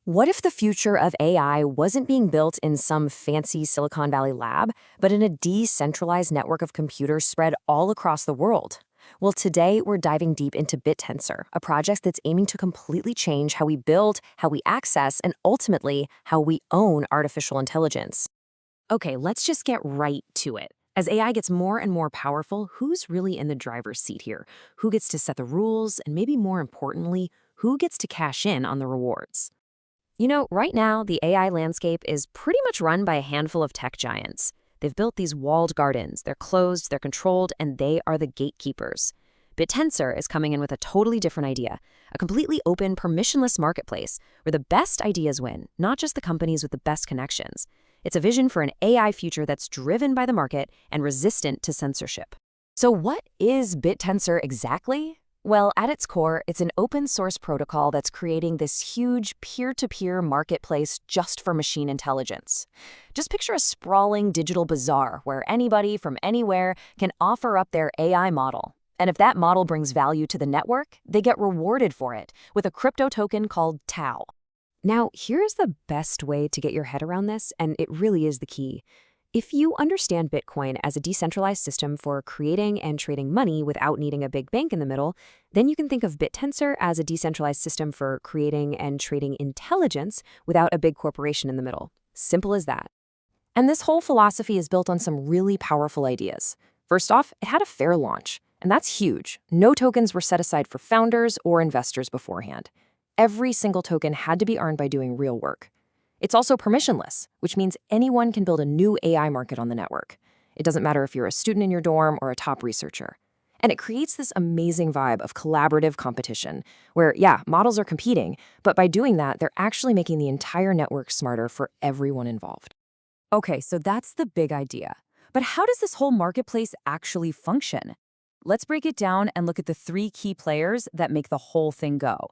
What if the future of AI wasn't being built in some fancy Silicon Valley lab, but in a decentralized network of computers spread all across the world? Well, today we're diving deep into Bittensor, a project that's aiming to completely change how we build, how we access, and ultimately, how we own artificial intelligence. Okay, let's just get right to it. As AI gets more and more powerful, who's really in the driver's seat here? Who gets to set the rules? And maybe more importantly, who gets to cash in on the rewards? Right now, the AI landscape is pretty much run by a handful of tech giants. They've built these walled gardens. They're closed, they're controlled, and they are the gatekeepers. Bittensor is coming in with a totally different idea, a completely open, permissionless marketplace where the best ideas win, not just the companies with the best connections. It's a vision for an AI future that's driven by the market and resistant to censorship. So what is Bittensor exactly? Well, at its core, it's an open source protocol that's creating this huge peer-to-peer marketplace just for machine intelligence. Just picture a sprawling digital bazaar where anybody from anywhere can offer up their AI model. And if that model brings value to the network, they get rewarded for it with a crypto token called Tau. Now, here's the best way to get your head around this, and it really is the key. If you understand Bitcoin as a decentralized system for creating and trading money without needing a big bank in the middle, then you can think of Bittensor as a decentralized system for creating and trading intelligence without a big corporation in the middle. Simple as that. And this whole philosophy is built on some really powerful ideas. First off, it had a fair launch, and that's huge. No tokens were set aside for founders or investors beforehand. Every single token had to be earned by doing real work. It's also permissionless, which means anyone can build a new AI market on the network. It doesn't matter if you're a student in your dorm or a top researcher. And it creates this amazing vibe of collaborative competition, where, yeah, models are competing, but by doing that, they're actually making the entire network smarter for everyone involved. Okay, so that's the big idea. But how does this whole marketplace actually function? Let's break it down and look at the three key players that make the whole thing go.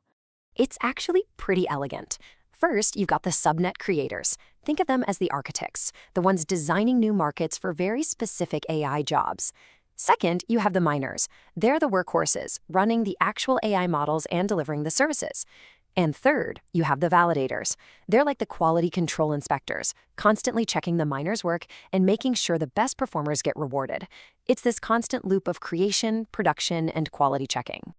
It's actually pretty elegant. First, you've got the subnet creators. Think of them as the architects, the ones designing new markets for very specific AI jobs. Second, you have the miners. They're the workhorses, running the actual AI models and delivering the services. And third, you have the validators. They're like the quality control inspectors, constantly checking the miners' work and making sure the best performers get rewarded. It's this constant loop of creation, production, and quality checking.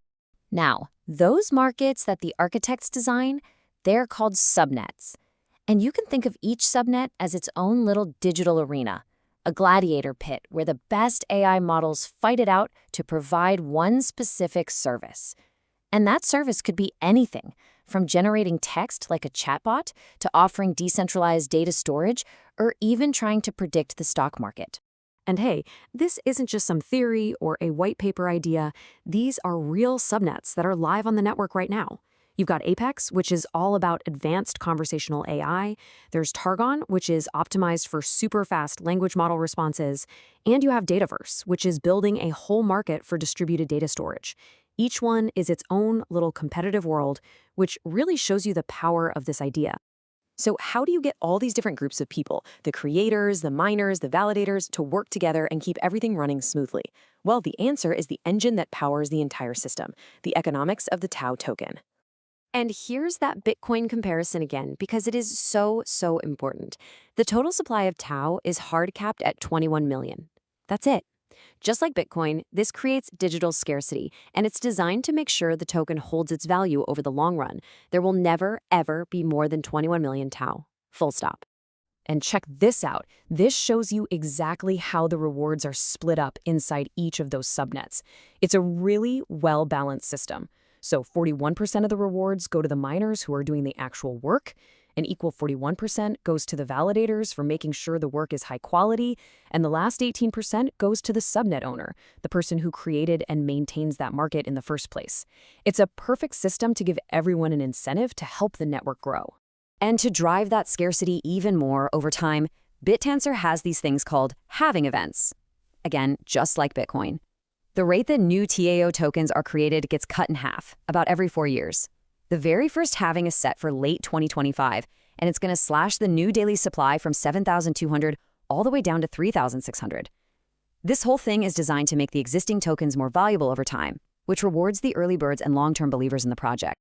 Now, those markets that the architects design, they're called subnets. And you can think of each subnet as its own little digital arena, a gladiator pit where the best AI models fight it out to provide one specific service. And that service could be anything, from generating text like a chatbot to offering decentralized data storage or even trying to predict the stock market. And hey, this isn't just some theory or a white paper idea. These are real subnets that are live on the network right now. You've got Apex, which is all about advanced conversational AI. There's Targon, which is optimized for super fast language model responses. And you have Dataverse, which is building a whole market for distributed data storage. Each one is its own little competitive world, which really shows you the power of this idea. So how do you get all these different groups of people, the creators, the miners, the validators, to work together and keep everything running smoothly? Well, the answer is the engine that powers the entire system, the economics of the Tau token. And here's that Bitcoin comparison again, because it is so important. The total supply of Tau is hard capped at 21 million. That's it. Just like Bitcoin, this creates digital scarcity, and it's designed to make sure the token holds its value over the long run. There will never, ever be more than 21 million Tau. Full stop. And check this out. This shows you exactly how the rewards are split up inside each of those subnets. It's a really well-balanced system. So 41% of the rewards go to the miners who are doing the actual work. An equal 41% goes to the validators for making sure the work is high quality. And the last 18% goes to the subnet owner, the person who created and maintains that market in the first place. It's a perfect system to give everyone an incentive to help the network grow. And to drive that scarcity even more over time, Bittensor has these things called halving events. Again, just like Bitcoin. The rate that new TAO tokens are created gets cut in half, about every 4 years. The very first halving is set for late 2025, and it's going to slash the new daily supply from 7,200 all the way down to 3,600. This whole thing is designed to make the existing tokens more valuable over time, which rewards the early birds and long-term believers in the project.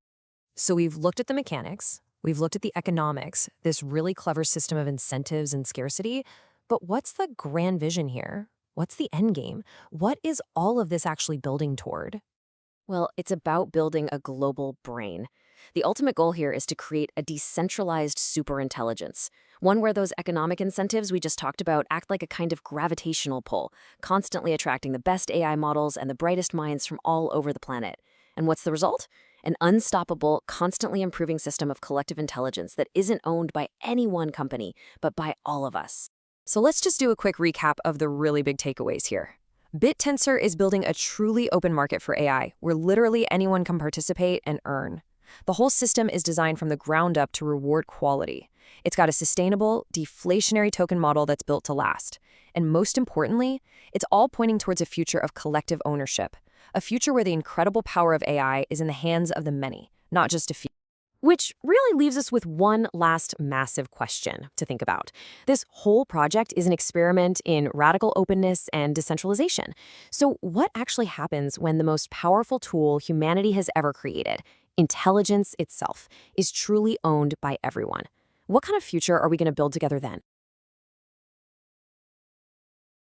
So we've looked at the mechanics, We've looked at the economics, this really clever system of incentives and scarcity, but what's the grand vision here? What's the end game? What is all of this actually building toward? Well, it's about building a global brain. The ultimate goal here is to create a decentralized superintelligence, one where those economic incentives we just talked about act like a kind of gravitational pull, constantly attracting the best AI models and the brightest minds from all over the planet. And what's the result? An unstoppable, constantly improving system of collective intelligence that isn't owned by any one company, but by all of us. So let's just do a quick recap of the really big takeaways here. Bittensor is building a truly open market for AI, where literally anyone can participate and earn. The whole system is designed from the ground up to reward quality. It's got a sustainable, deflationary token model that's built to last. And most importantly, it's all pointing towards a future of collective ownership, a future where the incredible power of AI is in the hands of the many, not just a few. Which really leaves us with one last massive question to think about. This whole project is an experiment in radical openness and decentralization. So what actually happens when the most powerful tool humanity has ever created, intelligence itself, is truly owned by everyone? What kind of future are we going to build together then?